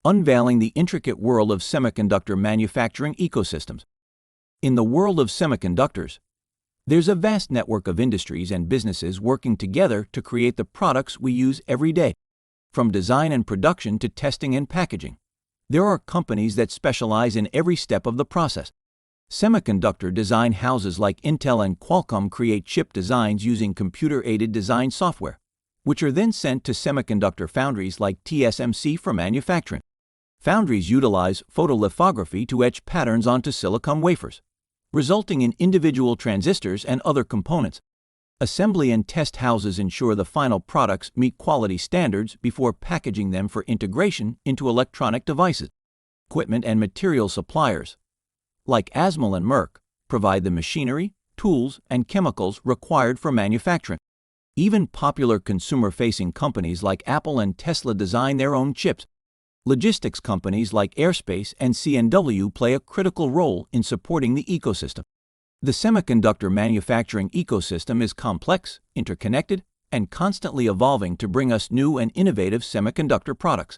unveiling the intricate world of semiconductor manufacturing ecosystems. In the world of semiconductors, there's a vast network of industries and businesses working together to create the products we use every day. From design and production to testing and packaging, there are companies that specialize in every step of the process. Semiconductor design houses like Intel and Qualcomm create chip designs using computer-aided design software, which are then sent to semiconductor foundries like TSMC for manufacturing. Foundries utilize photolithography to etch patterns onto silicon wafers, resulting in individual transistors and other components. Assembly and test houses ensure the final products meet quality standards before packaging them for integration into electronic devices. Equipment and material suppliers, like ASML and Merck, provide the machinery, tools, and chemicals required for manufacturing. Even popular consumer-facing companies like Apple and Tesla design their own chips. Logistics companies like Airspace and C&W play a critical role in supporting the ecosystem. The semiconductor manufacturing ecosystem is complex, interconnected, and constantly evolving to bring us new and innovative semiconductor products.